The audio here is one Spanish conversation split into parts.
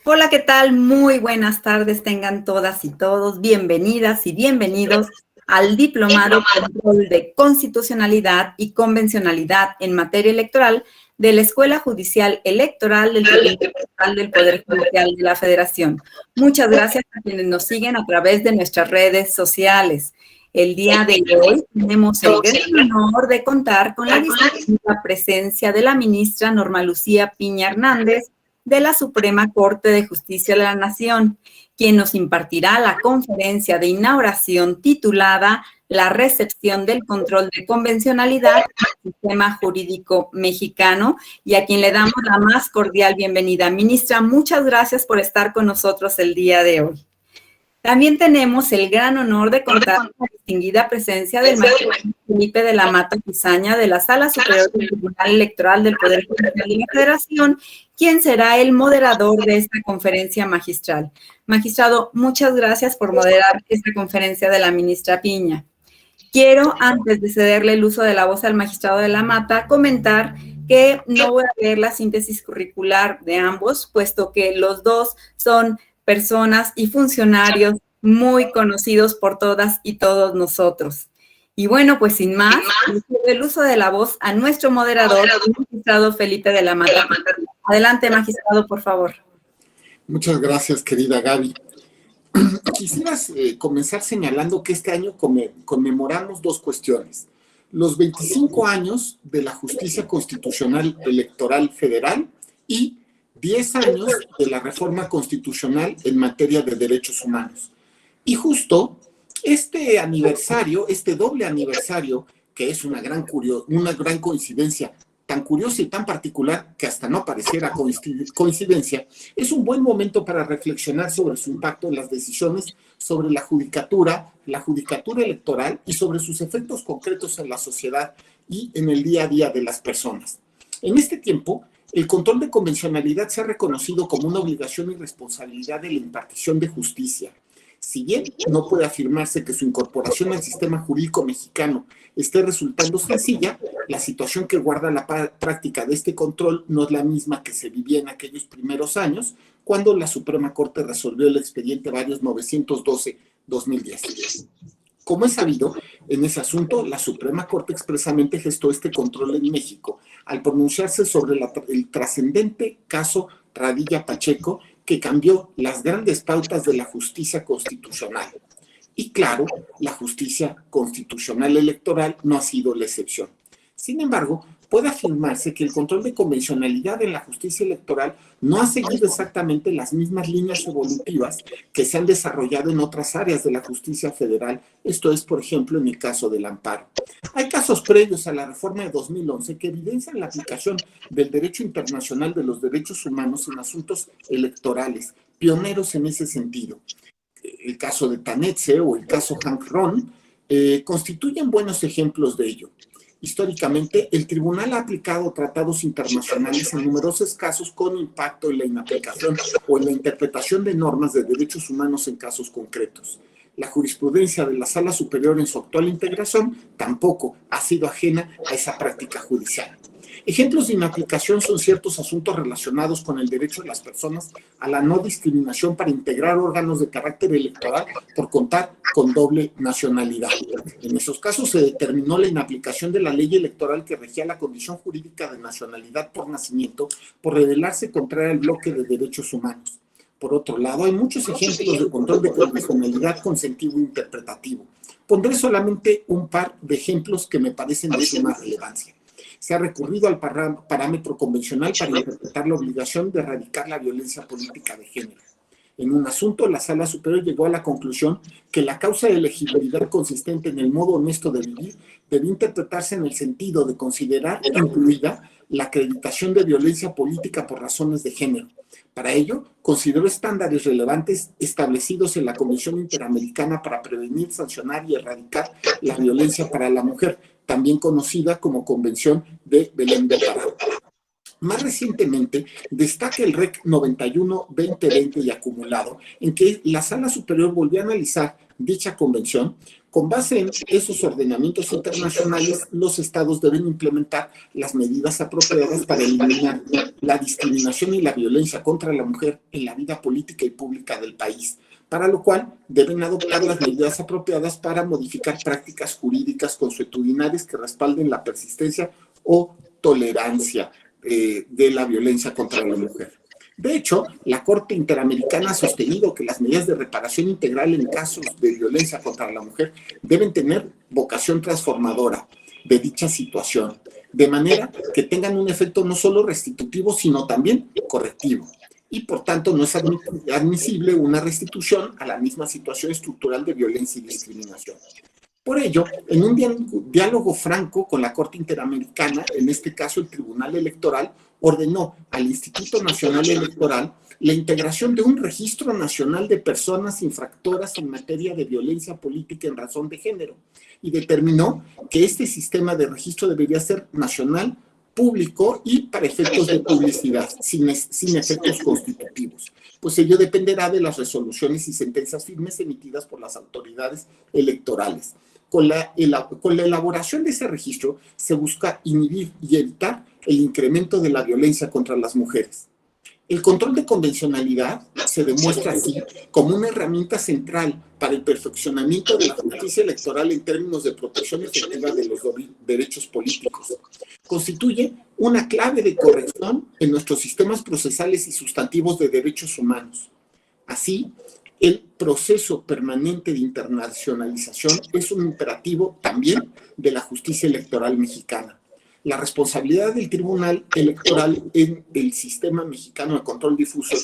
Hola, ¿qué tal? Muy buenas tardes tengan todas y todos. Bienvenidas y bienvenidos al Diplomado Control de Constitucionalidad y Convencionalidad en Materia Electoral de la Escuela Judicial Electoral del Tribunal Electoral del Poder Judicial de la Federación. Muchas gracias a quienes nos siguen a través de nuestras redes sociales. El día de hoy tenemos el gran honor de contar con la distinguida presencia de la ministra Norma Lucía Piña Hernández, de la Suprema Corte de Justicia de la Nación, quien nos impartirá la conferencia de inauguración titulada La recepción del control de convencionalidad del sistema jurídico mexicano, y a quien le damos la más cordial bienvenida. Ministra, muchas gracias por estar con nosotros el día de hoy. También tenemos el gran honor de contar con la distinguida presencia del maestro Felipe de la Mata Cizaña de la Sala Superior del Tribunal Electoral del Poder Judicial de la Federación, quien será el moderador de esta conferencia magistral. Magistrado, muchas gracias por moderar esta conferencia de la ministra Piña. Quiero, antes de cederle el uso de la voz al magistrado de la Mata, comentar que no voy a leer la síntesis curricular de ambos, puesto que los dos son personas y funcionarios muy conocidos por todas y todos nosotros. Y bueno, pues sin más, el uso de la voz a nuestro moderador, el magistrado Felipe de la Mata. Adelante, magistrado, por favor. Muchas gracias, querida Gaby. Quisieras comenzar señalando que este año conmemoramos dos cuestiones. Los 25 años de la Justicia Constitucional Electoral Federal y 10 años de la reforma constitucional en materia de derechos humanos. Y justo este aniversario, este doble aniversario, que es una gran coincidencia, tan curiosa y tan particular que hasta no pareciera coincidencia, es un buen momento para reflexionar sobre su impacto en las decisiones sobre la judicatura electoral y sobre sus efectos concretos en la sociedad y en el día a día de las personas. En este tiempo, el control de convencionalidad se ha reconocido como una obligación y responsabilidad de la impartición de justicia. Si bien no puede afirmarse que su incorporación al sistema jurídico mexicano esté resultando sencilla, la situación que guarda la práctica de este control no es la misma que se vivía en aquellos primeros años, cuando la Suprema Corte resolvió el expediente varios 912-2010. Como es sabido, en ese asunto, la Suprema Corte expresamente gestó este control en México al pronunciarse sobre el trascendente caso Radilla Pacheco, que cambió las grandes pautas de la justicia constitucional. Y claro, la justicia constitucional electoral no ha sido la excepción. Sin embargo, puede afirmarse que el control de convencionalidad en la justicia electoral no ha seguido exactamente las mismas líneas evolutivas que se han desarrollado en otras áreas de la justicia federal, esto es, por ejemplo, en el caso del amparo. Hay casos previos a la reforma de 2011 que evidencian la aplicación del derecho internacional de los derechos humanos en asuntos electorales, pioneros en ese sentido. El caso de Tanetse o el caso Hank Ron constituyen buenos ejemplos de ello. Históricamente, el tribunal ha aplicado tratados internacionales en numerosos casos con impacto en la inaplicación o en la interpretación de normas de derechos humanos en casos concretos. La jurisprudencia de la Sala Superior en su actual integración tampoco ha sido ajena a esa práctica judicial. Ejemplos de inaplicación son ciertos asuntos relacionados con el derecho de las personas a la no discriminación para integrar órganos de carácter electoral por contar con doble nacionalidad. En esos casos se determinó la inaplicación de la ley electoral que regía la condición jurídica de nacionalidad por nacimiento por revelarse contraria al bloque de derechos humanos. Por otro lado, hay muchos ejemplos de control de convencionalidad consentivo e interpretativo. Pondré solamente un par de ejemplos que me parecen de suma relevancia. Se ha recurrido al parámetro convencional para interpretar la obligación de erradicar la violencia política de género. En un asunto, la Sala Superior llegó a la conclusión que la causa de elegibilidad consistente en el modo honesto de vivir debe interpretarse en el sentido de considerar incluida la acreditación de violencia política por razones de género. Para ello, consideró estándares relevantes establecidos en la Convención Interamericana para prevenir, sancionar y erradicar la violencia para la mujer, también conocida como Convención de Belén del Pará. Más recientemente, destaca el REC 91-2020 y acumulado, en que la Sala Superior volvió a analizar dicha convención. Con base en esos ordenamientos internacionales, los estados deben implementar las medidas apropiadas para eliminar la discriminación y la violencia contra la mujer en la vida política y pública del país, para lo cual deben adoptar las medidas apropiadas para modificar prácticas jurídicas consuetudinarias que respalden la persistencia o tolerancia de la violencia contra la mujer. De hecho, la Corte Interamericana ha sostenido que las medidas de reparación integral en casos de violencia contra la mujer deben tener vocación transformadora de dicha situación, de manera que tengan un efecto no solo restitutivo, sino también correctivo. Y por tanto no es admisible una restitución a la misma situación estructural de violencia y discriminación. Por ello, en un diálogo franco con la Corte Interamericana, en este caso el Tribunal Electoral, ordenó al Instituto Nacional Electoral la integración de un registro nacional de personas infractoras en materia de violencia política en razón de género y determinó que este sistema de registro debería ser nacional, público y para efectos de publicidad, sin efectos constitutivos, pues ello dependerá de las resoluciones y sentencias firmes emitidas por las autoridades electorales. Con la elaboración de ese registro se busca inhibir y evitar el incremento de la violencia contra las mujeres. El control de convencionalidad se demuestra así como una herramienta central para el perfeccionamiento de la justicia electoral en términos de protección efectiva de los derechos políticos. Constituye una clave de corrección en nuestros sistemas procesales y sustantivos de derechos humanos. Así, el proceso permanente de internacionalización es un imperativo también de la justicia electoral mexicana. La responsabilidad del Tribunal Electoral en el sistema mexicano de control difuso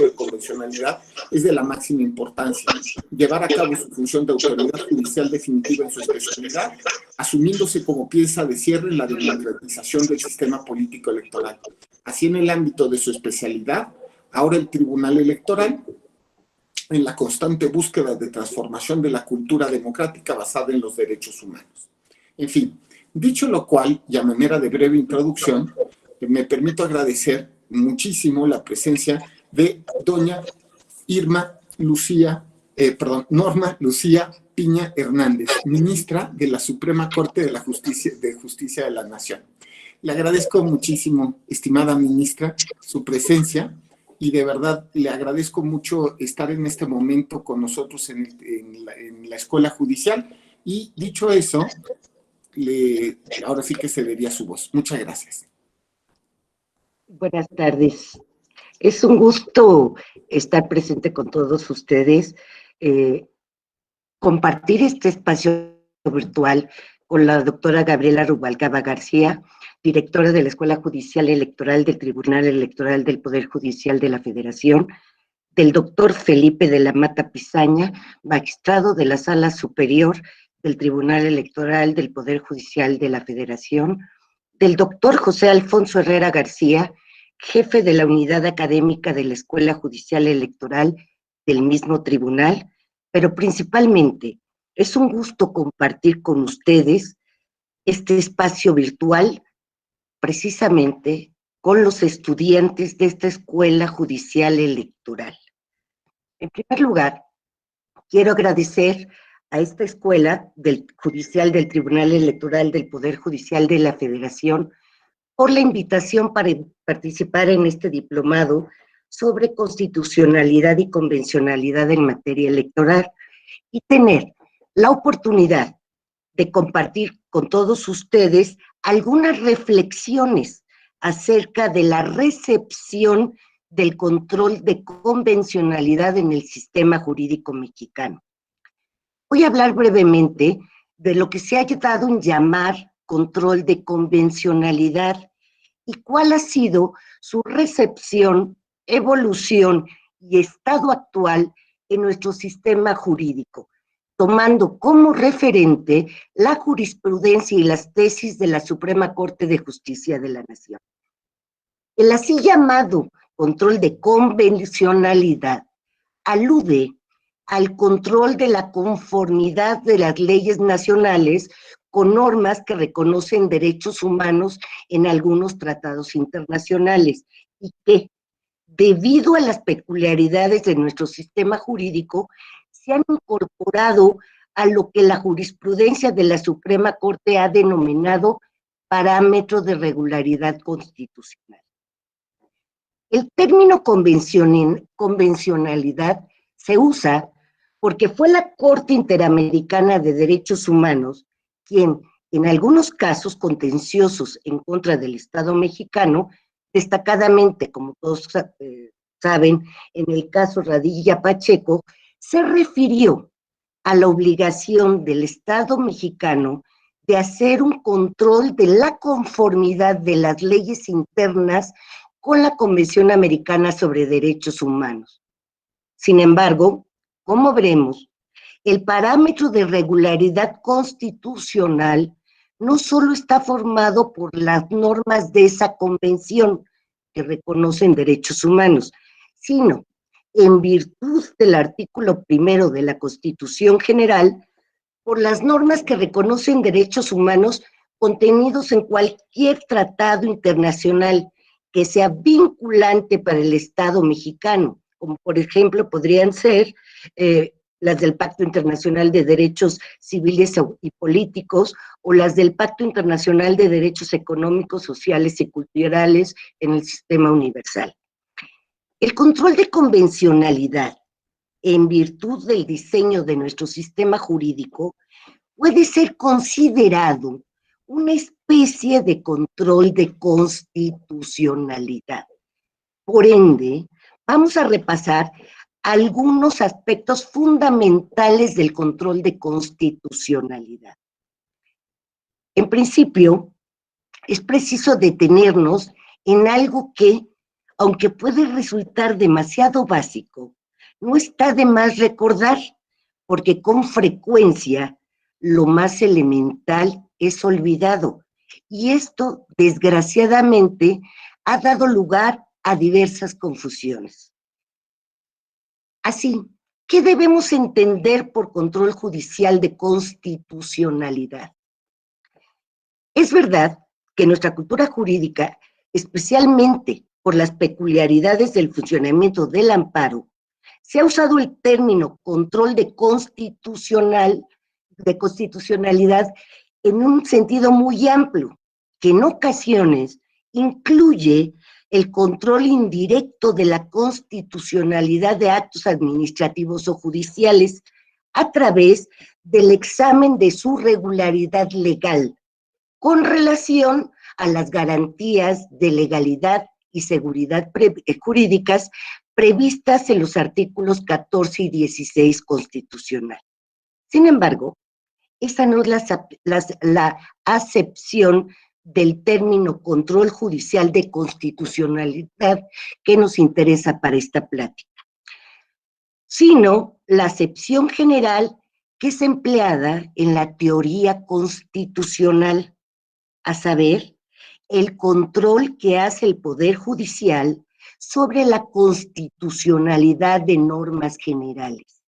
de convencionalidad es de la máxima importancia. Llevar a cabo su función de autoridad judicial definitiva en su especialidad, asumiéndose como pieza de cierre en la democratización del sistema político electoral. Así, en el ámbito de su especialidad, ahora el Tribunal Electoral, en la constante búsqueda de transformación de la cultura democrática basada en los derechos humanos. En fin, dicho lo cual, y a manera de breve introducción, me permito agradecer muchísimo la presencia de doña Norma Lucía Piña Hernández, ministra de la Suprema Corte de Justicia de la Nación. Le agradezco muchísimo, estimada ministra, su presencia, y de verdad le agradezco mucho estar en este momento con nosotros en la Escuela Judicial, y dicho eso, ahora sí que cedería su voz. Muchas gracias. Buenas tardes. Es un gusto estar presente con todos ustedes, compartir este espacio virtual con la doctora Gabriela Rubalcaba García, directora de la Escuela Judicial Electoral del Tribunal Electoral del Poder Judicial de la Federación, del doctor Felipe de la Mata Pizaña, magistrado de la Sala Superior del Tribunal Electoral del Poder Judicial de la Federación, del doctor José Alfonso Herrera García, jefe de la Unidad Académica de la Escuela Judicial Electoral del mismo tribunal, pero principalmente es un gusto compartir con ustedes este espacio virtual precisamente con los estudiantes de esta Escuela Judicial Electoral. En primer lugar, quiero agradecer a esta Escuela Judicial del Tribunal Electoral del Poder Judicial de la Federación por la invitación para participar en este diplomado sobre constitucionalidad y convencionalidad en materia electoral y tener la oportunidad de compartir con todos ustedes algunas reflexiones acerca de la recepción del control de convencionalidad en el sistema jurídico mexicano. Voy a hablar brevemente de lo que se ha dado en llamar control de convencionalidad y cuál ha sido su recepción, evolución y estado actual en nuestro sistema jurídico, tomando como referente la jurisprudencia y las tesis de la Suprema Corte de Justicia de la Nación. El así llamado control de convencionalidad alude al control de la conformidad de las leyes nacionales con normas que reconocen derechos humanos en algunos tratados internacionales y que, debido a las peculiaridades de nuestro sistema jurídico, se han incorporado a lo que la jurisprudencia de la Suprema Corte ha denominado parámetros de regularidad constitucional. El término convencionalidad se usa porque fue la Corte Interamericana de Derechos Humanos quien, en algunos casos contenciosos en contra del Estado mexicano, destacadamente, como todos saben, en el caso Radilla Pacheco, se refirió a la obligación del Estado mexicano de hacer un control de la conformidad de las leyes internas con la Convención Americana sobre Derechos Humanos. Sin embargo, como veremos, el parámetro de regularidad constitucional no solo está formado por las normas de esa convención que reconocen derechos humanos, sino en virtud del artículo 1 de la Constitución General, por las normas que reconocen derechos humanos contenidos en cualquier tratado internacional que sea vinculante para el Estado mexicano, como por ejemplo podrían ser las del Pacto Internacional de Derechos Civiles y Políticos o las del Pacto Internacional de Derechos Económicos, Sociales y Culturales en el Sistema Universal. El control de convencionalidad, en virtud del diseño de nuestro sistema jurídico, puede ser considerado una especie de control de constitucionalidad. Por ende, vamos a repasar algunos aspectos fundamentales del control de constitucionalidad. En principio, es preciso detenernos en algo que, aunque puede resultar demasiado básico, no está de más recordar, porque con frecuencia lo más elemental es olvidado, y esto, desgraciadamente, ha dado lugar a diversas confusiones. Así, ¿qué debemos entender por control judicial de constitucionalidad? Es verdad que nuestra cultura jurídica, especialmente por las peculiaridades del funcionamiento del amparo, se ha usado el término control de constitucionalidad en un sentido muy amplio, que en ocasiones incluye el control indirecto de la constitucionalidad de actos administrativos o judiciales a través del examen de su regularidad legal, con relación a las garantías de legalidad y seguridad jurídicas previstas en los artículos 14 y 16 constitucional. Sin embargo, esa no es la acepción del término control judicial de constitucionalidad que nos interesa para esta plática, sino la acepción general que es empleada en la teoría constitucional, a saber, el control que hace el Poder Judicial sobre la constitucionalidad de normas generales.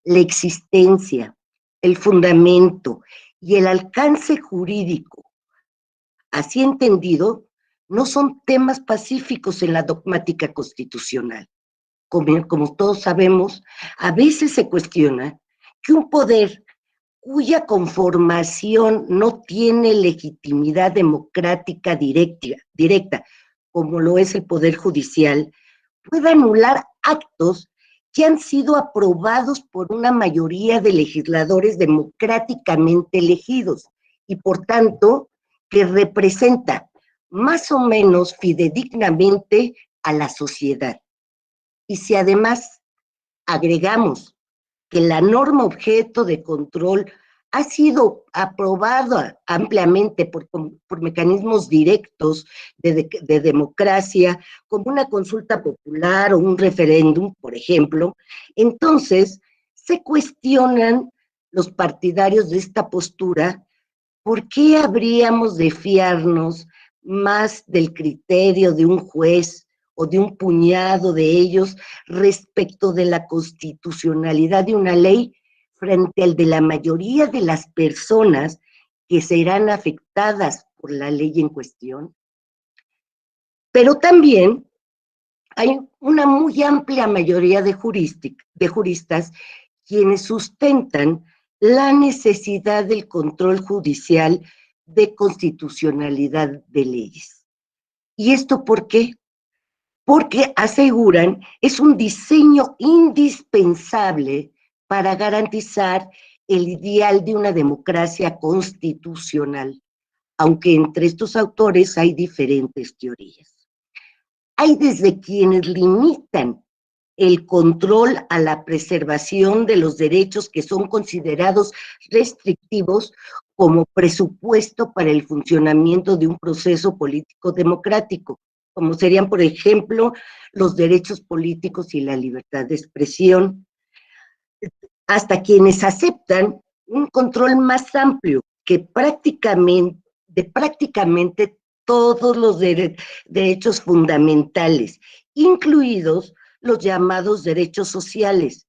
La existencia, el fundamento y el alcance jurídico, así entendido, no son temas pacíficos en la dogmática constitucional. Como todos sabemos, a veces se cuestiona que un poder cuya conformación no tiene legitimidad democrática directa, como lo es el Poder Judicial, pueda anular actos que han sido aprobados por una mayoría de legisladores democráticamente elegidos y, por tanto, que representa más o menos fidedignamente a la sociedad. Y si además agregamos que la norma objeto de control ha sido aprobada ampliamente por mecanismos directos de democracia, como una consulta popular o un referéndum, por ejemplo, entonces se cuestionan los partidarios de esta postura, ¿por qué habríamos de fiarnos más del criterio de un juez o de un puñado de ellos respecto de la constitucionalidad de una ley frente al de la mayoría de las personas que serán afectadas por la ley en cuestión, pero también hay una muy amplia mayoría de juristas quienes sustentan la necesidad del control judicial de constitucionalidad de leyes. ¿Y esto por qué? Porque aseguran es un diseño indispensable para garantizar el ideal de una democracia constitucional, aunque entre estos autores hay diferentes teorías. Hay desde quienes limitan el control a la preservación de los derechos que son considerados restrictivos como presupuesto para el funcionamiento de un proceso político democrático, como serían, por ejemplo, los derechos políticos y la libertad de expresión, hasta quienes aceptan un control más amplio que prácticamente todos los derechos fundamentales, incluidos los llamados derechos sociales,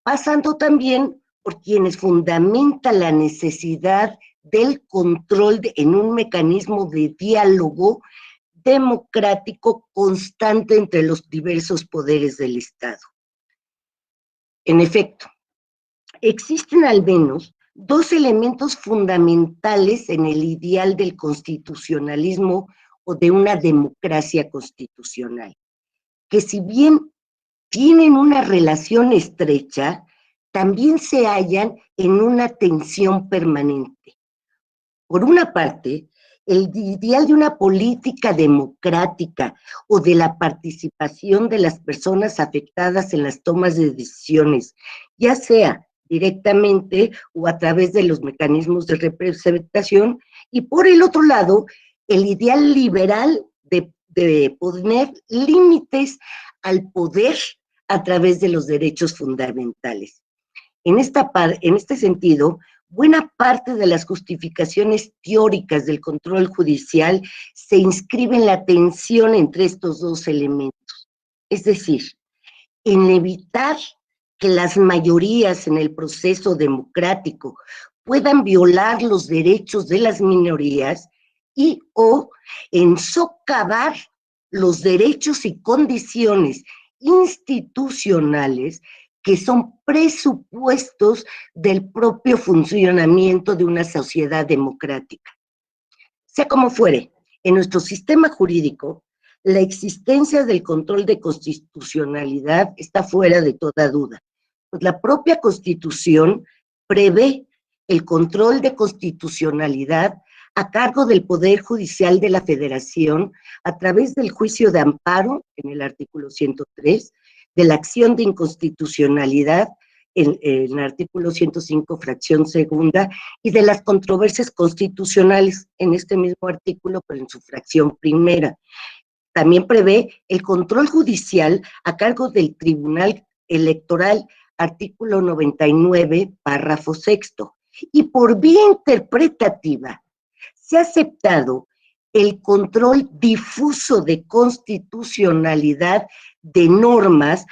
pasando también por quienes fundamentan la necesidad del control en un mecanismo de diálogo democrático constante entre los diversos poderes del Estado. En efecto, existen al menos dos elementos fundamentales en el ideal del constitucionalismo o de una democracia constitucional, que si bien tienen una relación estrecha, también se hallan en una tensión permanente. Por una parte, el ideal de una política democrática o de la participación de las personas afectadas en las tomas de decisiones, ya sea directamente o a través de los mecanismos de representación, y por el otro lado, el ideal liberal de poner límites al poder a través de los derechos fundamentales. En este sentido, buena parte de las justificaciones teóricas del control judicial se inscribe en la tensión entre estos dos elementos, es decir, en evitar que las mayorías en el proceso democrático puedan violar los derechos de las minorías y o en socavar los derechos y condiciones institucionales que son presupuestos del propio funcionamiento de una sociedad democrática. Sea como fuere, en nuestro sistema jurídico, la existencia del control de constitucionalidad está fuera de toda duda, pues la propia Constitución prevé el control de constitucionalidad a cargo del Poder Judicial de la Federación a través del juicio de amparo, en el artículo 103, de la acción de inconstitucionalidad, en el artículo 105, fracción segunda, y de las controversias constitucionales, en este mismo artículo, pero en su fracción primera. También prevé el control judicial a cargo del Tribunal Electoral, artículo 99, párrafo sexto. Y por vía interpretativa, se ha aceptado el control difuso de constitucionalidad de normas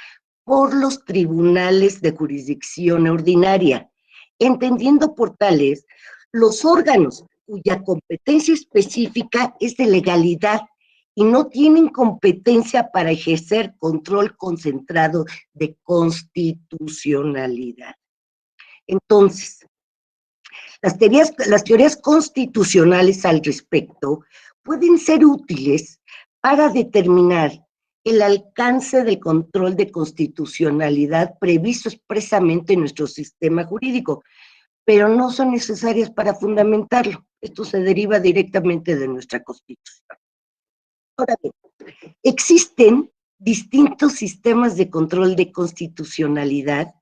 por los tribunales de jurisdicción ordinaria, entendiendo por tales los órganos cuya competencia específica es de legalidad y no tienen competencia para ejercer control concentrado de constitucionalidad. Entonces, las teorías constitucionales al respecto pueden ser útiles para determinar el alcance del control de constitucionalidad previsto expresamente en nuestro sistema jurídico, pero no son necesarias para fundamentarlo. Esto se deriva directamente de nuestra Constitución. Ahora bien, existen distintos sistemas de control de constitucionalidad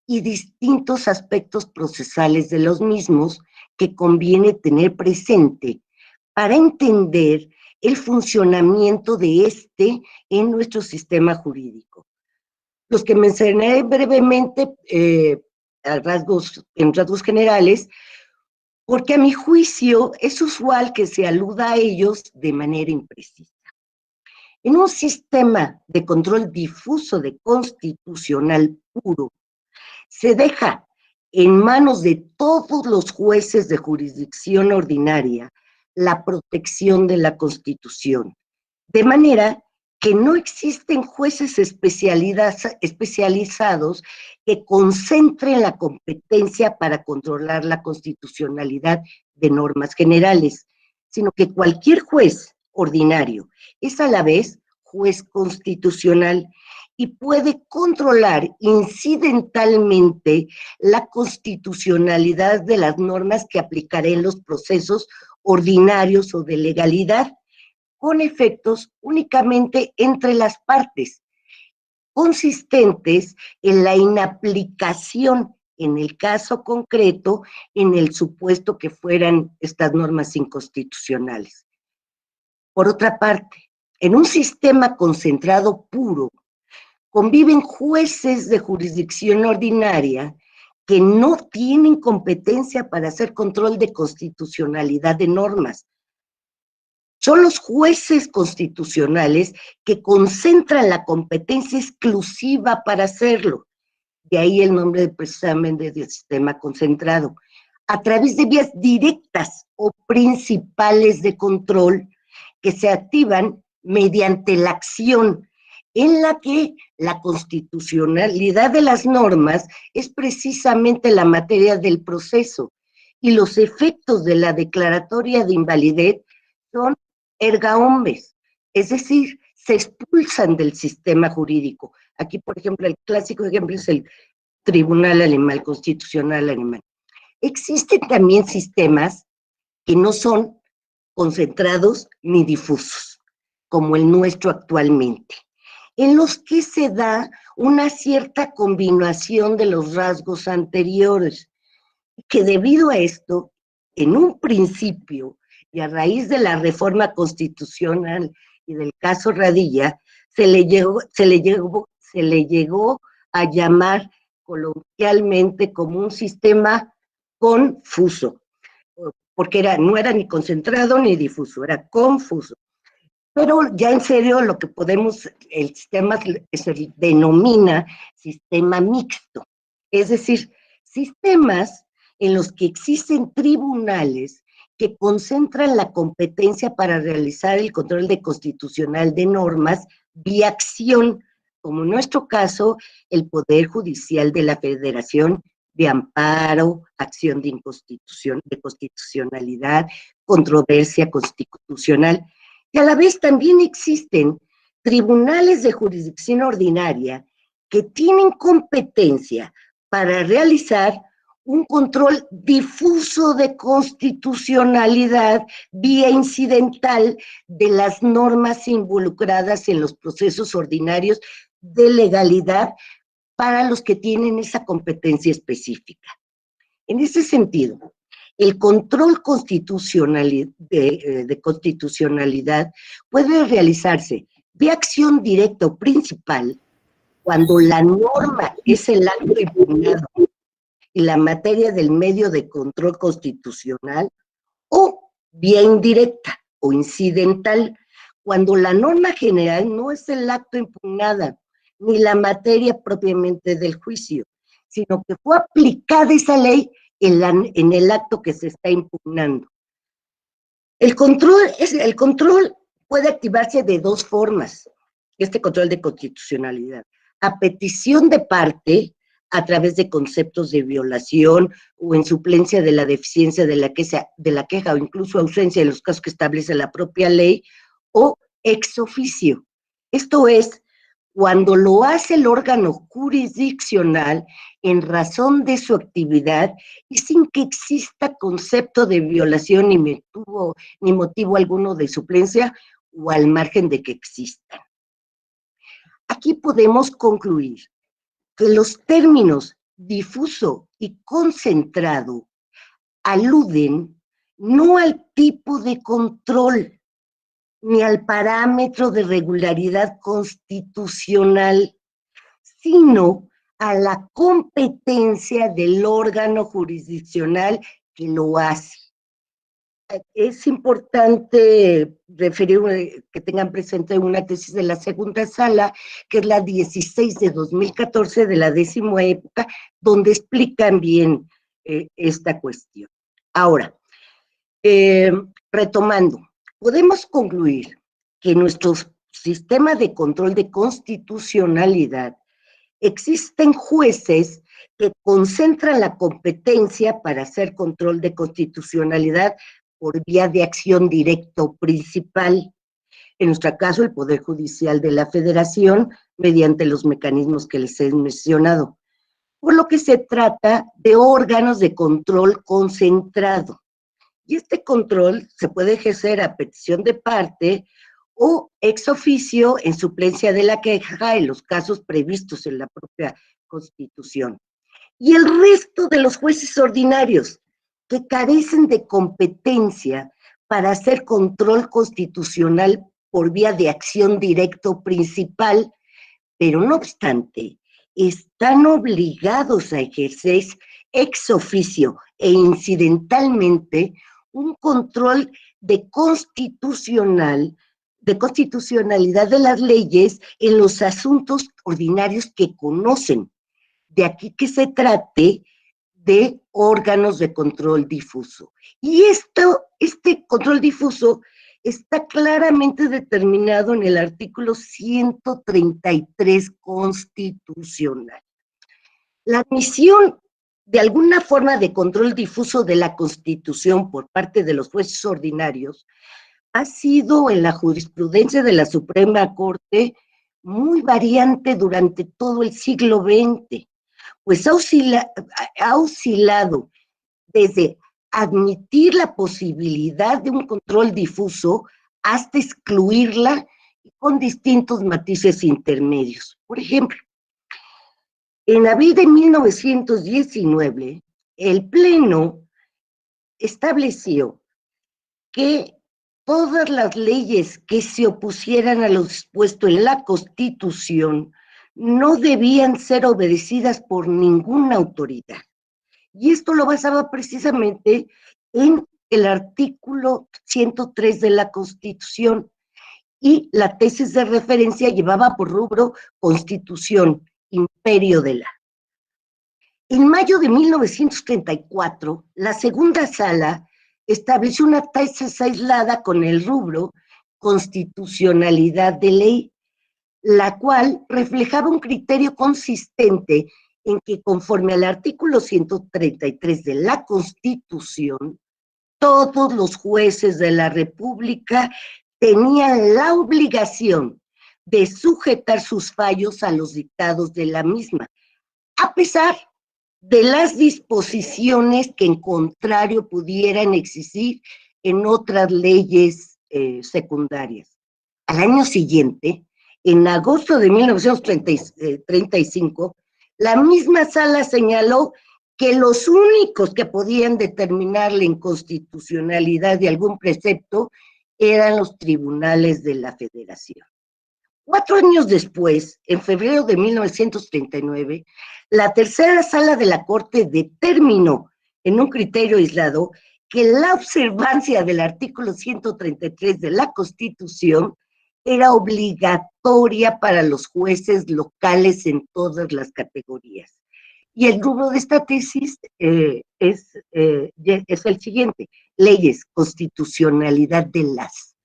y distintos aspectos procesales de los mismos que conviene tener presente para entender el funcionamiento de este en nuestro sistema jurídico. Los que mencioné brevemente en rasgos generales, porque a mi juicio es usual que se aluda a ellos de manera imprecisa. En un sistema de control difuso de constitucional puro, se deja en manos de todos los jueces de jurisdicción ordinaria la protección de la Constitución, de manera que no existen jueces especializados que concentren la competencia para controlar la constitucionalidad de normas generales, sino que cualquier juez ordinario es a la vez juez constitucional y puede controlar incidentalmente la constitucionalidad de las normas que aplicará en los procesos ordinarios o de legalidad, con efectos únicamente entre las partes, consistentes en la inaplicación, en el caso concreto, en el supuesto que fueran estas normas inconstitucionales. Por otra parte, en un sistema concentrado puro, conviven jueces de jurisdicción ordinaria que no tienen competencia para hacer control de constitucionalidad de normas. Son los jueces constitucionales que concentran la competencia exclusiva para hacerlo. De ahí el nombre precisamente del sistema concentrado. A través de vías directas o principales de control que se activan mediante la acción en la que la constitucionalidad de las normas es precisamente la materia del proceso y los efectos de la declaratoria de invalidez son erga omnes, es decir, se expulsan del sistema jurídico. Aquí, por ejemplo, el clásico ejemplo es el Tribunal Alemán, Constitucional Alemán. Existen también sistemas que no son concentrados ni difusos, como el nuestro actualmente, en los que se da una cierta combinación de los rasgos anteriores, que debido a esto, en un principio, y a raíz de la reforma constitucional y del caso Radilla, se le llegó a llamar coloquialmente como un sistema confuso, porque no era ni concentrado ni difuso, era confuso. Pero ya en serio lo que el sistema se denomina sistema mixto, es decir, sistemas en los que existen tribunales que concentran la competencia para realizar el control de constitucional de normas vía acción, como en nuestro caso, el Poder Judicial de la Federación de amparo, acción de constitucionalidad, controversia constitucional. Y a la vez también existen tribunales de jurisdicción ordinaria que tienen competencia para realizar un control difuso de constitucionalidad vía incidental de las normas involucradas en los procesos ordinarios de legalidad para los que tienen esa competencia específica. En ese sentido, el control de constitucionalidad puede realizarse de acción directa o principal cuando la norma es el acto impugnado y la materia del medio de control constitucional, o vía indirecta o incidental, cuando la norma general no es el acto impugnada ni la materia propiamente del juicio, sino que fue aplicada esa ley en el acto que se está impugnando. El control puede activarse de dos formas, este control de constitucionalidad: a petición de parte, a través de conceptos de violación o en suplencia de la deficiencia de la queja o incluso ausencia en los casos que establece la propia ley, o ex oficio. Esto es, cuando lo hace el órgano jurisdiccional en razón de su actividad y sin que exista concepto de violación ni motivo alguno de suplencia o al margen de que exista. Aquí podemos concluir que los términos difuso y concentrado aluden no al tipo de control ni al parámetro de regularidad constitucional, sino a la competencia del órgano jurisdiccional que lo hace. Es importante referir que tengan presente una tesis de la segunda sala, que es la 16 de 2014 de la 10ª época, donde explican bien esta cuestión. Ahora, retomando, podemos concluir que nuestro sistema de control de constitucionalidad existen jueces que concentran la competencia para hacer control de constitucionalidad por vía de acción directa principal. En nuestro caso, el Poder Judicial de la Federación, mediante los mecanismos que les he mencionado. Por lo que se trata de órganos de control concentrado. Y este control se puede ejercer a petición de parte o ex oficio en suplencia de la queja en los casos previstos en la propia Constitución. Y el resto de los jueces ordinarios que carecen de competencia para hacer control constitucional por vía de acción directa o principal, pero no obstante, están obligados a ejercer ex oficio e incidentalmente un control de constitucionalidad de las leyes en los asuntos ordinarios que conocen. De aquí que se trate de órganos de control difuso. Y este control difuso está claramente determinado en el artículo 133 constitucional. La admisión de alguna forma de control difuso de la Constitución por parte de los jueces ordinarios ha sido en la jurisprudencia de la Suprema Corte muy variante durante todo el siglo XX, pues ha oscilado desde admitir la posibilidad de un control difuso hasta excluirla con distintos matices intermedios. Por ejemplo, en abril de 1919, el Pleno estableció que todas las leyes que se opusieran a lo dispuesto en la Constitución no debían ser obedecidas por ninguna autoridad. Y esto lo basaba precisamente en el artículo 103 de la Constitución, y la tesis de referencia llevaba por rubro Constitución, imperio de la. En mayo de 1934, la segunda sala estableció una tesis aislada con el rubro Constitucionalidad de ley, la cual reflejaba un criterio consistente en que, conforme al artículo 133 de la Constitución, todos los jueces de la República tenían la obligación de sujetar sus fallos a los dictados de la misma, a pesar de las disposiciones que en contrario pudieran existir en otras leyes secundarias. Al año siguiente, en agosto de 1935, la misma sala señaló que los únicos que podían determinar la inconstitucionalidad de algún precepto eran los tribunales de la Federación. 4 años después, en febrero de 1939, la tercera sala de la Corte determinó, en un criterio aislado, que la observancia del artículo 133 de la Constitución era obligatoria para los jueces locales en todas las categorías. Y el rubro de esta tesis es el siguiente: leyes, constitucionalidad de las.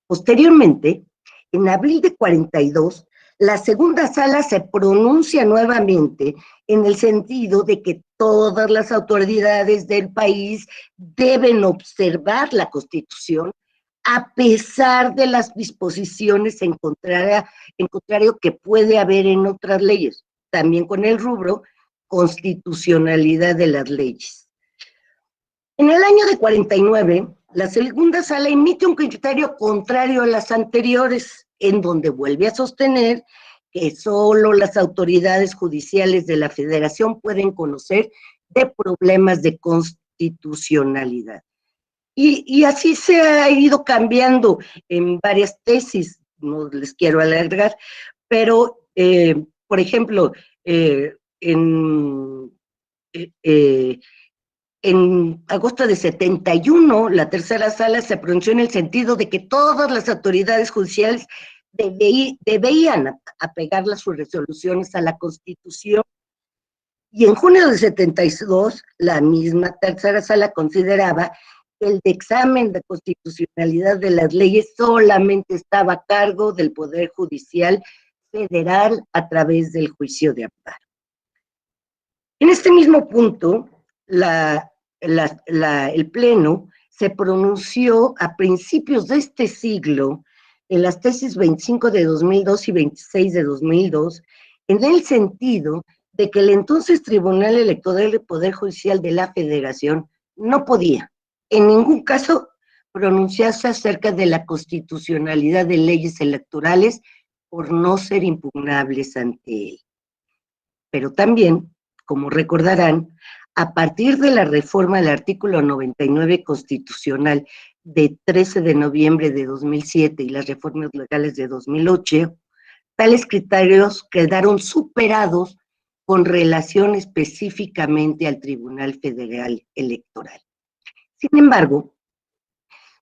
Posteriormente, en abril de 42, la segunda sala se pronuncia nuevamente en el sentido de que todas las autoridades del país deben observar la Constitución a pesar de las disposiciones en contrario que puede haber en otras leyes, también con el rubro constitucionalidad de las leyes. En el año de 49, la segunda sala emite un criterio contrario a las anteriores, en donde vuelve a sostener que solo las autoridades judiciales de la Federación pueden conocer de problemas de constitucionalidad. Y así se ha ido cambiando en varias tesis, no les quiero alargar, pero, por ejemplo, en en agosto de 71, la tercera sala se pronunció en el sentido de que todas las autoridades judiciales debían apegar sus resoluciones a la Constitución. Y en junio de 72, la misma tercera sala consideraba que el examen de constitucionalidad de las leyes solamente estaba a cargo del Poder Judicial Federal a través del juicio de amparo. En este mismo punto, el Pleno se pronunció a principios de este siglo, en las tesis 25 de 2002 y 26 de 2002, en el sentido de que el entonces Tribunal Electoral del Poder Judicial de la Federación no podía, en ningún caso, pronunciarse acerca de la constitucionalidad de leyes electorales por no ser impugnables ante él. Pero también, como recordarán, a partir de la reforma del artículo 99 constitucional de 13 de noviembre de 2007 y las reformas legales de 2008, tales criterios quedaron superados con relación específicamente al Tribunal Federal Electoral. Sin embargo,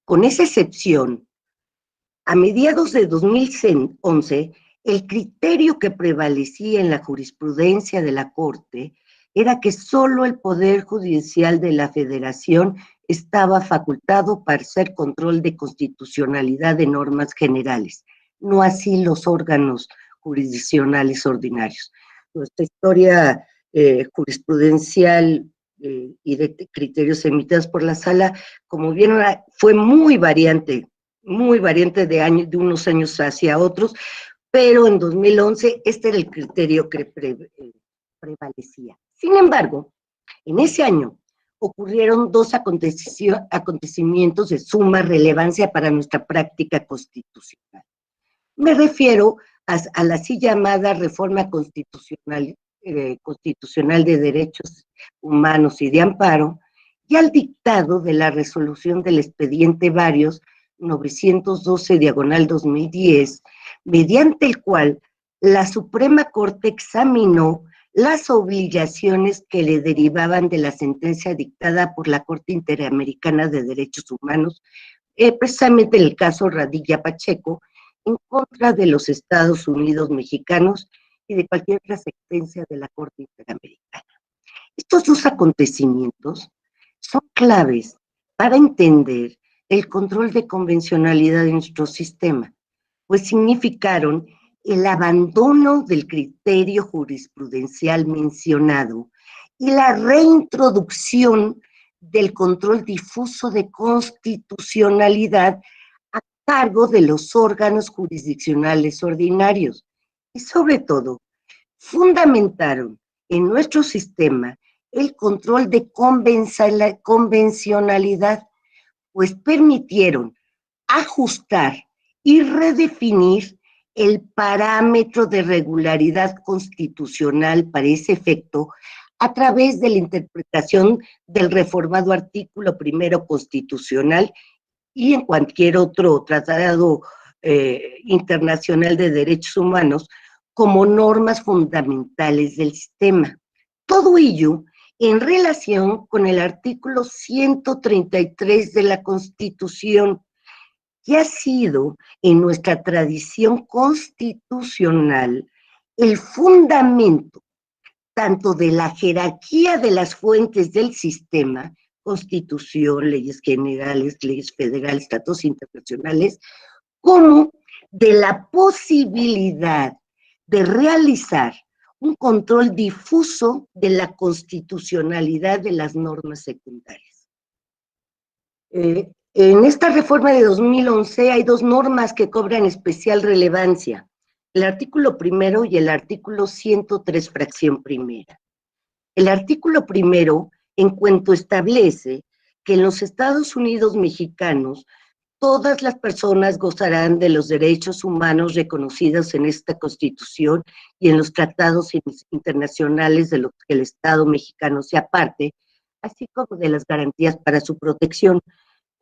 con esa excepción, a mediados de 2011, el criterio que prevalecía en la jurisprudencia de la Corte era que solo el Poder Judicial de la Federación estaba facultado para hacer control de constitucionalidad de normas generales, no así los órganos jurisdiccionales ordinarios. Nuestra historia jurisprudencial y de criterios emitidos por la sala, como vieron, fue muy variante de unos años hacia otros, pero en 2011 este era el criterio que prevalecía. Sin embargo, en ese año ocurrieron dos acontecimientos de suma relevancia para nuestra práctica constitucional. Me refiero a la así llamada reforma constitucional de derechos humanos y de amparo, y al dictado de la resolución del expediente varios 912/2010, mediante el cual la Suprema Corte examinó las obligaciones que le derivaban de la sentencia dictada por la Corte Interamericana de Derechos Humanos, precisamente en el caso Radilla Pacheco, en contra de los Estados Unidos mexicanos y de cualquier otra sentencia de la Corte Interamericana. Estos dos acontecimientos son claves para entender el control de convencionalidad de nuestro sistema, pues significaron el abandono del criterio jurisprudencial mencionado y la reintroducción del control difuso de constitucionalidad a cargo de los órganos jurisdiccionales ordinarios y, sobre todo, fundamentaron en nuestro sistema el control de convencionalidad, pues permitieron ajustar y redefinir el parámetro de regularidad constitucional para ese efecto a través de la interpretación del reformado artículo primero constitucional y en cualquier otro tratado internacional de derechos humanos como normas fundamentales del sistema. Todo ello en relación con el artículo 133 de la Constitución, que ha sido en nuestra tradición constitucional el fundamento tanto de la jerarquía de las fuentes del sistema, Constitución, leyes generales, leyes federales, tratados internacionales, como de la posibilidad de realizar un control difuso de la constitucionalidad de las normas secundarias. En esta reforma de 2011 hay dos normas que cobran especial relevancia, el artículo primero y el artículo 103, fracción primera. El artículo primero, en cuanto establece que en los Estados Unidos mexicanos todas las personas gozarán de los derechos humanos reconocidos en esta Constitución y en los tratados internacionales de los que el Estado mexicano sea parte, así como de las garantías para su protección,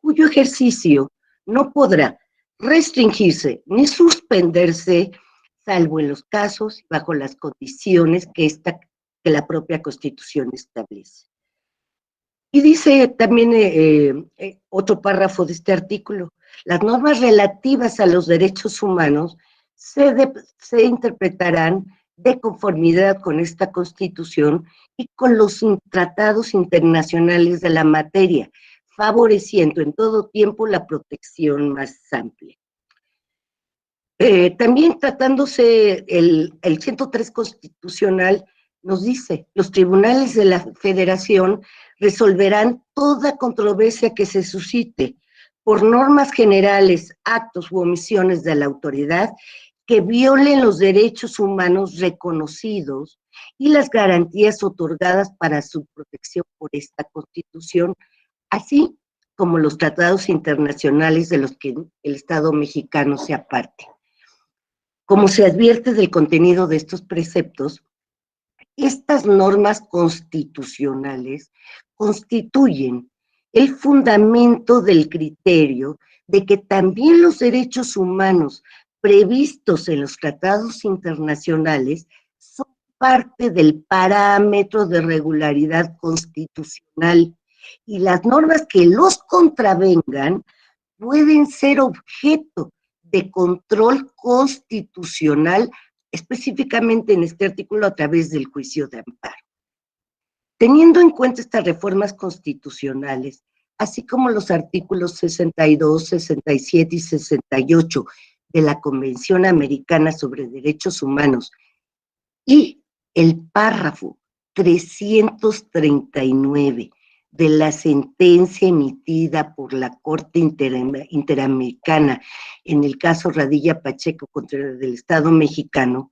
cuyo ejercicio no podrá restringirse ni suspenderse, salvo en los casos y bajo las condiciones que la propia Constitución establece. Y dice también otro párrafo de este artículo: las normas relativas a los derechos humanos se interpretarán de conformidad con esta Constitución y con los tratados internacionales de la materia, favoreciendo en todo tiempo la protección más amplia. También tratándose el 103 constitucional, nos dice: los tribunales de la Federación resolverán toda controversia que se suscite por normas generales, actos u omisiones de la autoridad que violen los derechos humanos reconocidos y las garantías otorgadas para su protección por esta Constitución, así como los tratados internacionales de los que el Estado mexicano sea parte. Como se advierte del contenido de estos preceptos, estas normas constitucionales constituyen el fundamento del criterio de que también los derechos humanos previstos en los tratados internacionales son parte del parámetro de regularidad constitucional, y las normas que los contravengan pueden ser objeto de control constitucional, específicamente en este artículo a través del juicio de amparo. Teniendo en cuenta estas reformas constitucionales, así como los artículos 62, 67 y 68 de la Convención Americana sobre Derechos Humanos y el párrafo 339 de la sentencia emitida por la Corte Interamericana en el caso Radilla Pacheco contra el Estado mexicano,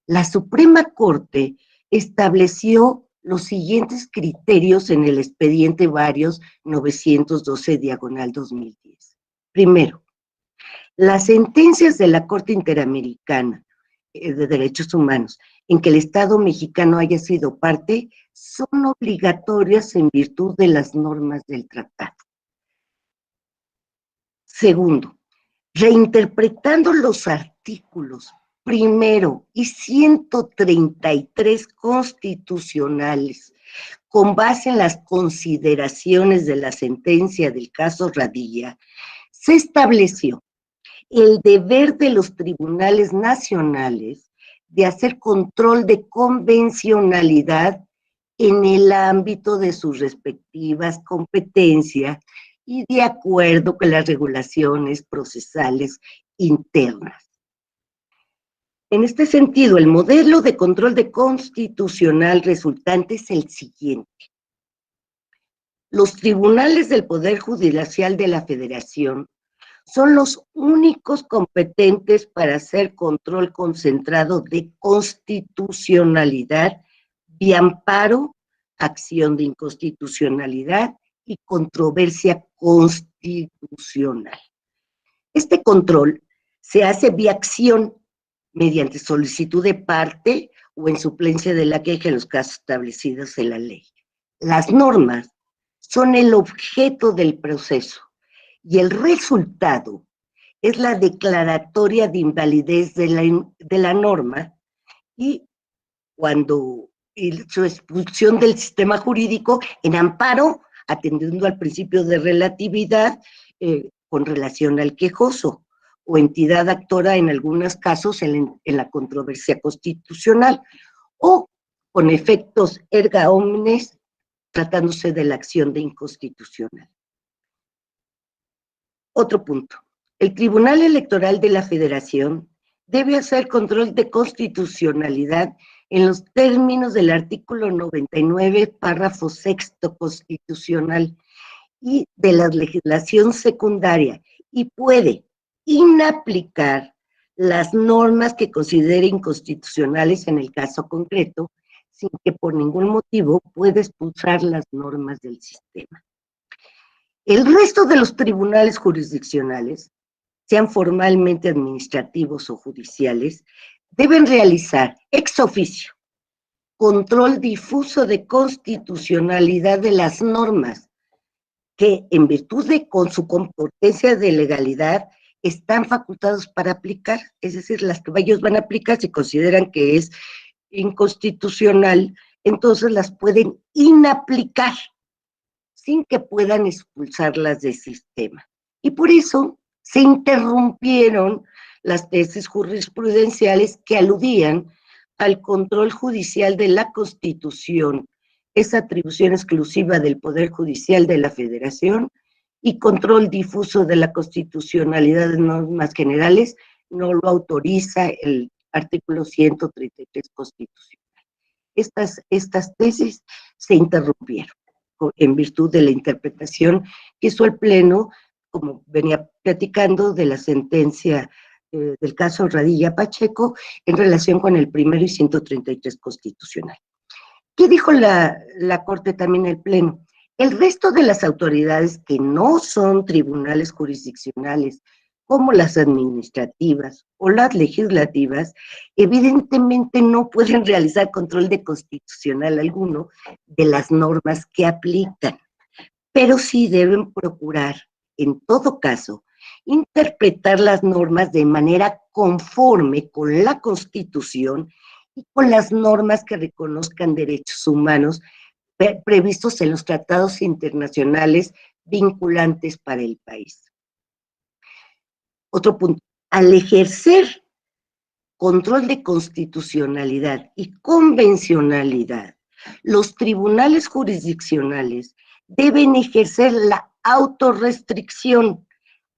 la Suprema Corte estableció los siguientes criterios en el expediente Varios 912/2010. Primero, las sentencias de la Corte Interamericana de Derechos Humanos en que el Estado mexicano haya sido parte son obligatorias en virtud de las normas del tratado. Segundo, reinterpretando los artículos 1 y 133 constitucionales con base en las consideraciones de la sentencia del caso Radilla, se estableció el deber de los tribunales nacionales de hacer control de convencionalidad en el ámbito de sus respectivas competencias y de acuerdo con las regulaciones procesales internas. En este sentido, el modelo de control de constitucional resultante es el siguiente: los tribunales del Poder Judicial de la Federación son los únicos competentes para hacer control concentrado de constitucionalidad, de amparo, acción de inconstitucionalidad y controversia constitucional. Este control se hace vía acción mediante solicitud de parte o en suplencia de la queja en los casos establecidos en la ley. Las normas son el objeto del proceso y el resultado es la declaratoria de invalidez de la norma y su expulsión del sistema jurídico en amparo, atendiendo al principio de relatividad con relación al quejoso, o entidad actora en algunos casos en la controversia constitucional, o con efectos erga omnes, tratándose de la acción de inconstitucional. Otro punto: el Tribunal Electoral de la Federación debe hacer control de constitucionalidad en los términos del artículo 99, párrafo 6 constitucional y de la legislación secundaria, y puede inaplicar las normas que considere inconstitucionales en el caso concreto, sin que por ningún motivo pueda expulsar las normas del sistema. El resto de los tribunales jurisdiccionales, sean formalmente administrativos o judiciales, deben realizar ex oficio control difuso de constitucionalidad de las normas que, en virtud de con su competencia de legalidad, están facultados para aplicar, es decir, las que ellos van a aplicar, si consideran que es inconstitucional, entonces las pueden inaplicar sin que puedan expulsarlas del sistema. Y por eso se interrumpieron las tesis jurisprudenciales que aludían al control judicial de la Constitución, esa atribución exclusiva del Poder Judicial de la Federación, y control difuso de la constitucionalidad de normas generales, no lo autoriza el artículo 133 constitucional. Estas tesis se interrumpieron en virtud de la interpretación que hizo el Pleno, como venía platicando, de la sentencia del caso Radilla Pacheco en relación con el primero y 133 constitucional. ¿Qué dijo la Corte también en el Pleno? El resto de las autoridades que no son tribunales jurisdiccionales, como las administrativas o las legislativas, evidentemente no pueden realizar control de constitucional alguno de las normas que aplican, pero sí deben procurar, en todo caso, interpretar las normas de manera conforme con la Constitución y con las normas que reconozcan derechos humanos previstos en los tratados internacionales vinculantes para el país. Otro punto, al ejercer control de constitucionalidad y convencionalidad, los tribunales jurisdiccionales deben ejercer la autorrestricción,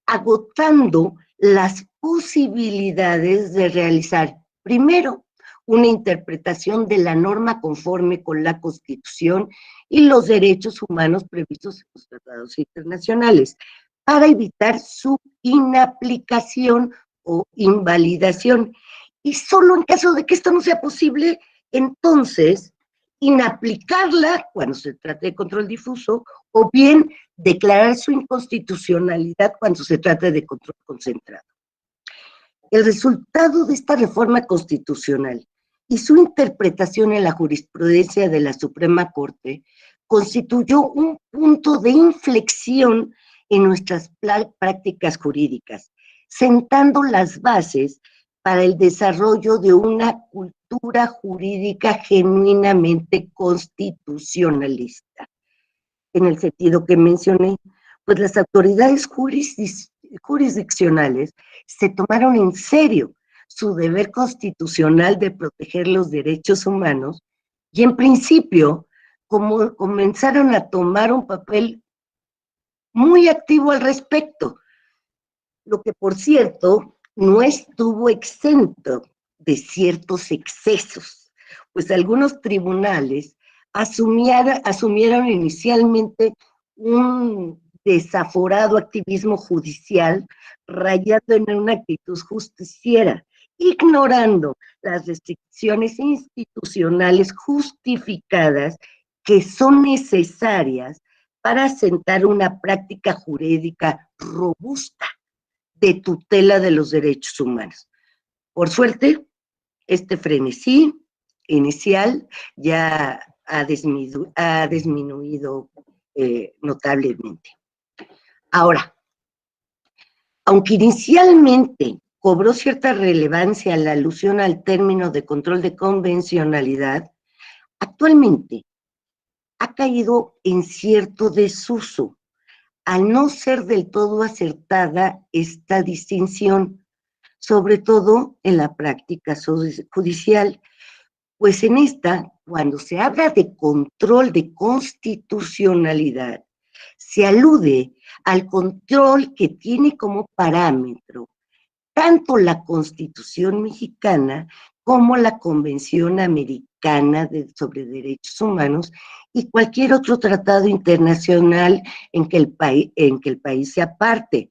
agotando las posibilidades de realizar, primero, una interpretación de la norma conforme con la Constitución y los derechos humanos previstos en los tratados internacionales, para evitar su inaplicación o invalidación. Y solo en caso de que esto no sea posible, entonces, inaplicarla cuando se trate de control difuso, o bien declarar su inconstitucionalidad cuando se trate de control concentrado. El resultado de esta reforma constitucional y su interpretación en la jurisprudencia de la Suprema Corte constituyó un punto de inflexión en nuestras prácticas jurídicas, sentando las bases para el desarrollo de una cultura jurídica genuinamente constitucionalista. En el sentido que mencioné, pues las autoridades jurisdiccionales se tomaron en serio su deber constitucional de proteger los derechos humanos y en principio como comenzaron a tomar un papel muy activo al respecto, lo que por cierto no estuvo exento de ciertos excesos, pues algunos tribunales asumieron inicialmente un desaforado activismo judicial rayado en una actitud justiciera, ignorando las restricciones institucionales justificadas que son necesarias para asentar una práctica jurídica robusta de tutela de los derechos humanos. Por suerte, este frenesí inicial ya ha disminuido notablemente. Ahora, aunque inicialmente cobró cierta relevancia la alusión al término de control de convencionalidad, actualmente ha caído en cierto desuso, al no ser del todo acertada esta distinción, sobre todo en la práctica judicial, pues en esta, cuando se habla de control de constitucionalidad, se alude al control que tiene como parámetro tanto la Constitución mexicana como la Convención Americana sobre Derechos Humanos y cualquier otro tratado internacional en que el país sea parte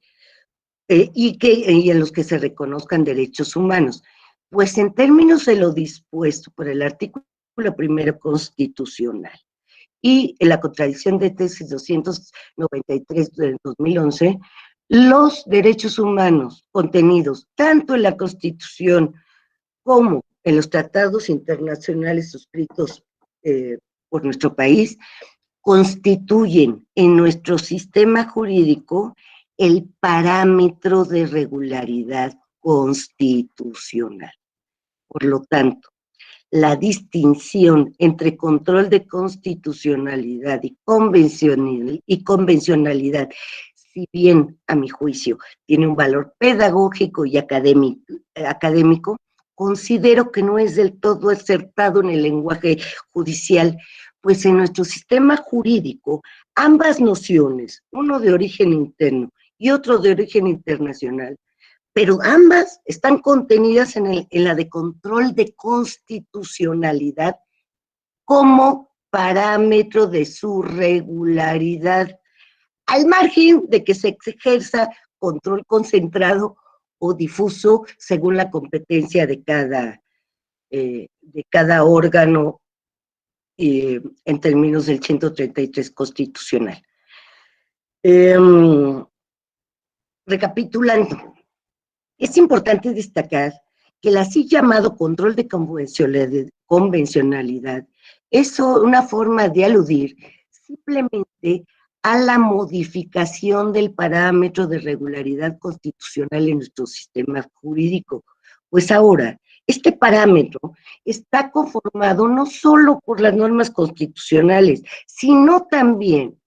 y en los que se reconozcan derechos humanos. Pues en términos de lo dispuesto por el artículo primero constitucional y en la contradicción de tesis 293 del 2011, los derechos humanos contenidos tanto en la Constitución como en los tratados internacionales suscritos por nuestro país, constituyen en nuestro sistema jurídico el parámetro de regularidad constitucional. Por lo tanto, la distinción entre control de constitucionalidad y convencionalidad, si bien, a mi juicio, tiene un valor pedagógico y académico, considero que no es del todo acertado en el lenguaje judicial, pues en nuestro sistema jurídico, ambas nociones, uno de origen interno y otro de origen internacional, pero ambas están contenidas en la de control de constitucionalidad como parámetro de su regularidad, al margen de que se ejerza control concentrado o difuso según la competencia de cada órgano en términos del 133 constitucional. Recapitulando, es importante destacar que el así llamado control de convencionalidad es una forma de aludir simplemente a la modificación del parámetro de regularidad constitucional en nuestro sistema jurídico, pues ahora este parámetro está conformado no solo por las normas constitucionales, sino también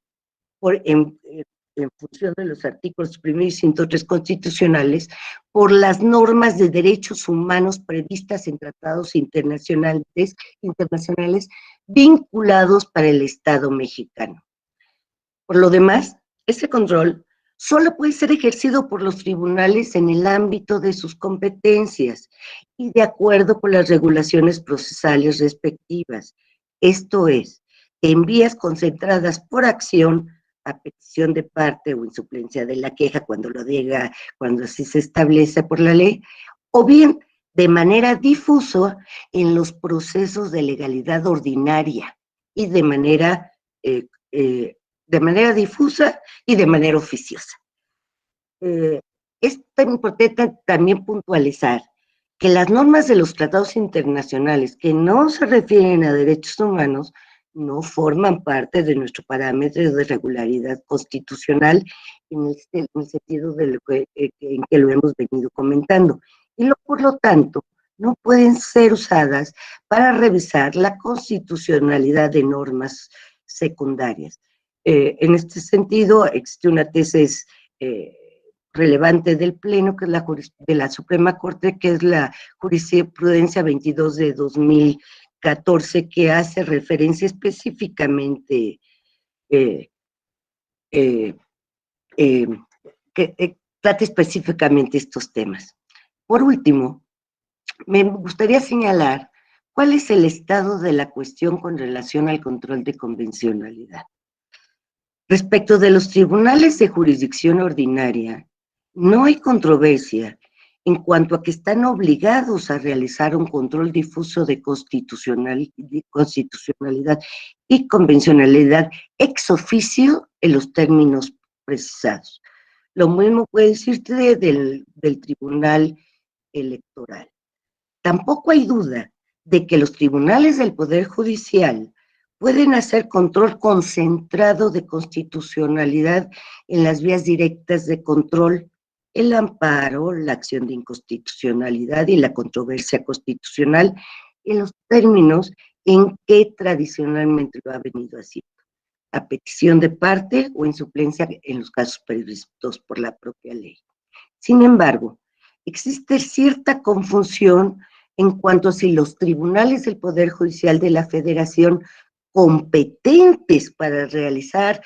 en función de los artículos 1 y 103 constitucionales, por las normas de derechos humanos previstas en tratados internacionales vinculados para el Estado mexicano. Por lo demás, ese control solo puede ser ejercido por los tribunales en el ámbito de sus competencias y de acuerdo con las regulaciones procesales respectivas. Esto es, en vías concentradas por acción, a petición de parte o en suplencia de la queja cuando así se establece por la ley, o bien de manera difusa en los procesos de legalidad ordinaria y de manera difusa y de manera oficiosa. Es tan importante también puntualizar que las normas de los tratados internacionales que no se refieren a derechos humanos no forman parte de nuestro parámetro de regularidad constitucional en el sentido en que lo hemos venido comentando. Y por lo tanto, no pueden ser usadas para revisar la constitucionalidad de normas secundarias. En este sentido, existe una tesis relevante del Pleno, que es de la Suprema Corte, que es la Jurisprudencia 22 de 2014, que hace referencia específicamente, que trata específicamente estos temas. Por último, me gustaría señalar cuál es el estado de la cuestión con relación al control de convencionalidad. Respecto de los tribunales de jurisdicción ordinaria, no hay controversia en cuanto a que están obligados a realizar un control difuso de constitucionalidad y convencionalidad ex oficio en los términos precisados. Lo mismo puede decirse del Tribunal Electoral. Tampoco hay duda de que los tribunales del Poder Judicial pueden hacer control concentrado de constitucionalidad en las vías directas de control, el amparo, la acción de inconstitucionalidad y la controversia constitucional en los términos en que tradicionalmente lo ha venido haciendo, a petición de parte o en suplencia en los casos previstos por la propia ley. Sin embargo, existe cierta confusión en cuanto a si los tribunales del Poder Judicial de la Federación competentes para realizar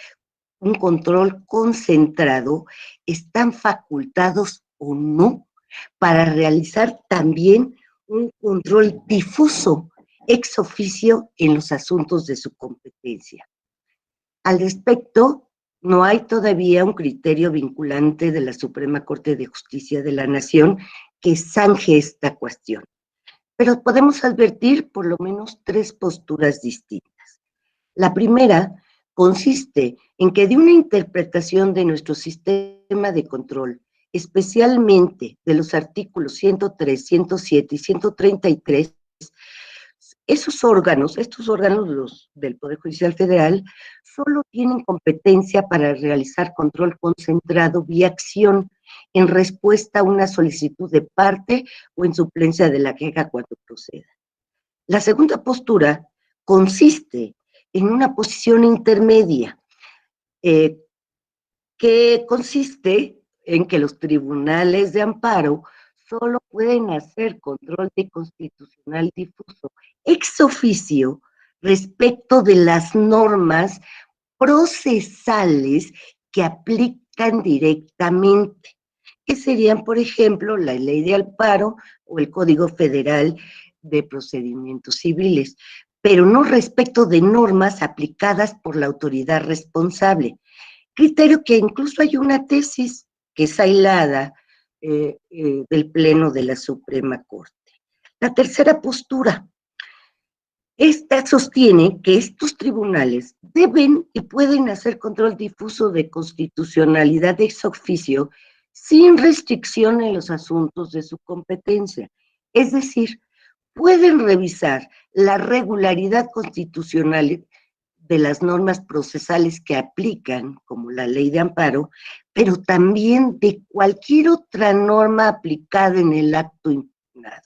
un control concentrado están facultados o no para realizar también un control difuso ex oficio en los asuntos de su competencia. Al respecto, no hay todavía un criterio vinculante de la Suprema Corte de Justicia de la Nación que zanje esta cuestión, pero podemos advertir por lo menos tres posturas distintas. La primera consiste en que de una interpretación de nuestro sistema de control, especialmente de los artículos 103, 107 y 133, estos órganos los del Poder Judicial Federal, solo tienen competencia para realizar control concentrado vía acción en respuesta a una solicitud de parte o en suplencia de la queja cuando proceda. La segunda postura consiste en una posición intermedia, que consiste en que los tribunales de amparo solo pueden hacer control de constitucional difuso ex oficio respecto de las normas procesales que aplican directamente, que serían, por ejemplo, la ley de amparo o el Código Federal de Procedimientos Civiles, pero no respecto de normas aplicadas por la autoridad responsable. Criterio que incluso hay una tesis que es aislada del Pleno de la Suprema Corte. La tercera postura, esta sostiene que estos tribunales deben y pueden hacer control difuso de constitucionalidad ex oficio sin restricción en los asuntos de su competencia. Es decir, pueden revisar la regularidad constitucional de las normas procesales que aplican, como la ley de amparo, pero también de cualquier otra norma aplicada en el acto impugnado.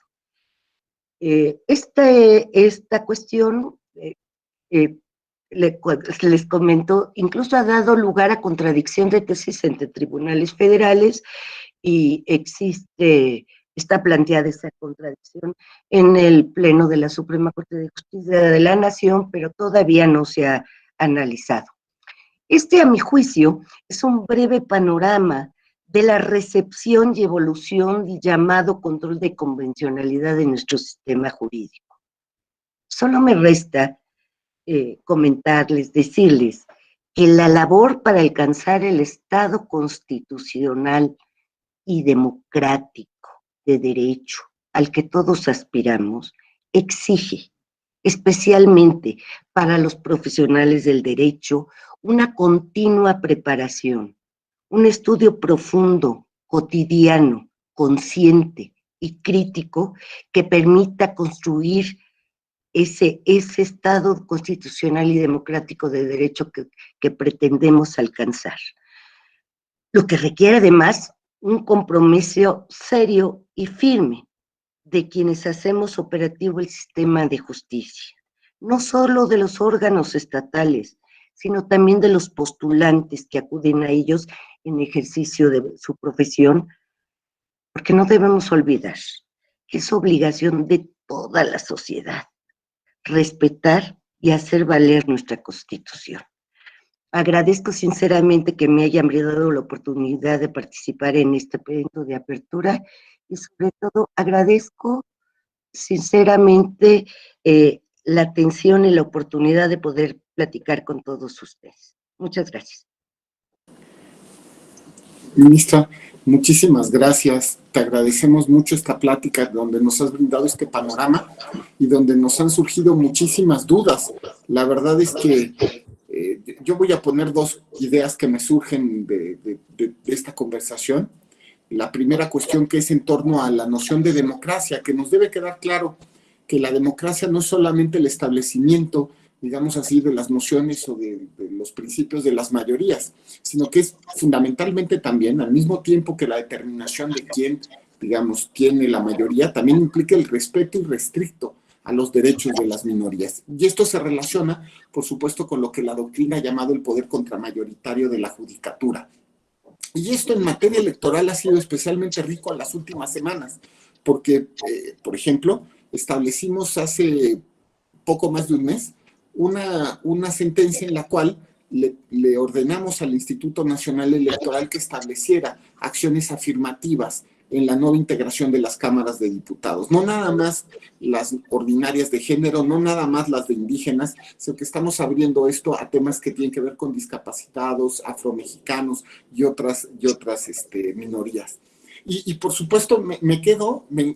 Esta cuestión, les comento, incluso ha dado lugar a contradicción de tesis entre tribunales federales y está planteada esa contradicción en el Pleno de la Suprema Corte de Justicia de la Nación, pero todavía no se ha analizado. A mi juicio, es un breve panorama de la recepción y evolución y llamado control de convencionalidad de nuestro sistema jurídico. Solo me resta comentarles, decirles que la labor para alcanzar el Estado constitucional y democrático de derecho al que todos aspiramos exige, especialmente para los profesionales del derecho, una continua preparación, un estudio profundo, cotidiano, consciente y crítico que permita construir ese Estado constitucional y democrático de derecho que pretendemos alcanzar. Lo que requiere además un compromiso serio y firme de quienes hacemos operativo el sistema de justicia, no solo de los órganos estatales, sino también de los postulantes que acuden a ellos en ejercicio de su profesión, porque no debemos olvidar que es obligación de toda la sociedad respetar y hacer valer nuestra Constitución. Agradezco sinceramente que me hayan brindado la oportunidad de participar en este evento de apertura y sobre todo agradezco sinceramente la atención y la oportunidad de poder platicar con todos ustedes. Muchas gracias. Ministra, muchísimas gracias. Te agradecemos mucho esta plática donde nos has brindado este panorama y donde nos han surgido muchísimas dudas. La verdad es que yo voy a poner dos ideas que me surgen de esta conversación. La primera cuestión, que es en torno a la noción de democracia, que nos debe quedar claro que la democracia no es solamente el establecimiento, digamos así, de las nociones o de los principios de las mayorías, sino que es fundamentalmente también, al mismo tiempo que la determinación de quién, digamos, tiene la mayoría, también implica el respeto irrestricto a los derechos de las minorías. Y esto se relaciona, por supuesto, con lo que la doctrina ha llamado el poder contramayoritario de la judicatura. Y esto en materia electoral ha sido especialmente rico en las últimas semanas, porque, por ejemplo, establecimos hace poco más de un mes una sentencia en la cual le ordenamos al Instituto Nacional Electoral que estableciera acciones afirmativas en la nueva integración de las cámaras de diputados. No nada más las ordinarias de género, no nada más las de indígenas, sino que estamos abriendo esto a temas que tienen que ver con discapacitados, afromexicanos y otras minorías. Y por supuesto me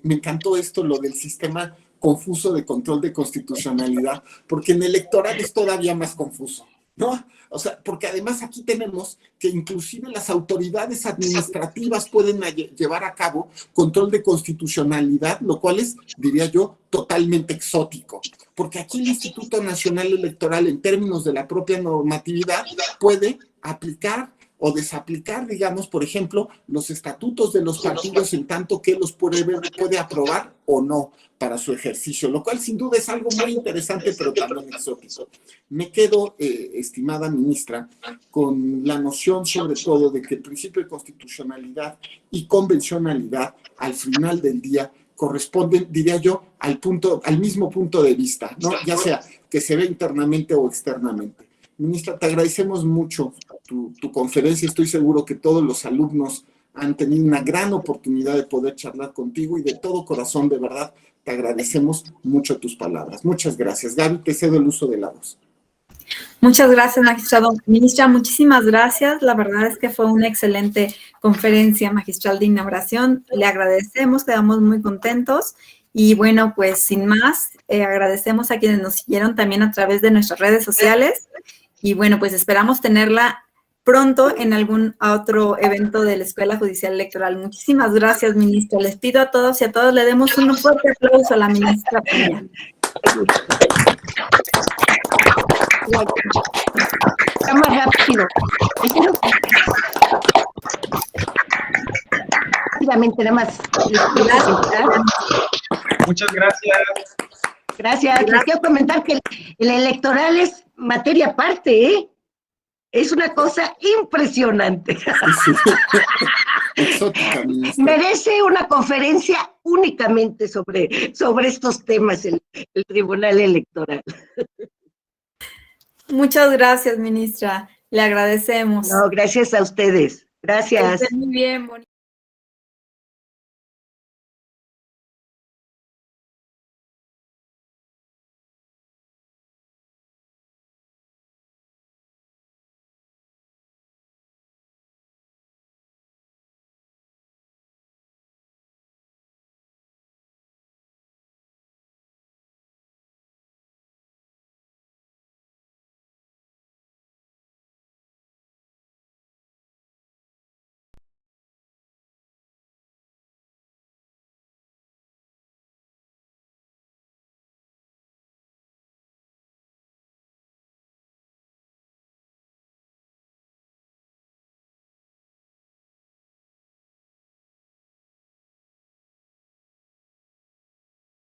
encantó esto, lo del sistema confuso de control de constitucionalidad, porque en electoral es todavía más confuso, ¿no? O sea, porque además aquí tenemos que inclusive las autoridades administrativas pueden llevar a cabo control de constitucionalidad, lo cual es, diría yo, totalmente exótico. Porque aquí el Instituto Nacional Electoral, en términos de la propia normatividad, puede aplicar o desaplicar, digamos, por ejemplo, los estatutos de los partidos en tanto que los puede aprobar o no para su ejercicio, lo cual sin duda es algo muy interesante, pero también exótico. Me quedo, estimada ministra, con la noción sobre todo de que el principio de constitucionalidad y convencionalidad al final del día corresponden, diría yo, al mismo punto de vista, ¿no? Ya sea que se ve internamente o externamente. Ministra, te agradecemos mucho tu conferencia. Estoy seguro que todos los alumnos han tenido una gran oportunidad de poder charlar contigo y de todo corazón, de verdad, te agradecemos mucho tus palabras. Muchas gracias. Gaby, te cedo el uso de la voz. Muchas gracias, magistrado. Ministra, muchísimas gracias. La verdad es que fue una excelente conferencia magistral de inauguración. Le agradecemos, quedamos muy contentos. Y bueno, pues sin más, agradecemos a quienes nos siguieron también a través de nuestras redes sociales. Y bueno, pues esperamos tenerla pronto en algún otro evento de la Escuela Judicial Electoral. Muchísimas gracias, ministra. Les pido a todos y a todas le demos un fuerte aplauso a la ministra Peña. Está más rápido. Rápidamente, nada más. Muchas gracias. Gracias. Les quiero comentar que el electoral es materia aparte, ¿eh? Es una cosa impresionante. Sí. Exótica, ministra. Merece una conferencia únicamente sobre estos temas, el Tribunal Electoral. Muchas gracias, ministra. Le agradecemos. No, gracias a ustedes. Gracias. Que estén muy bien, bonito.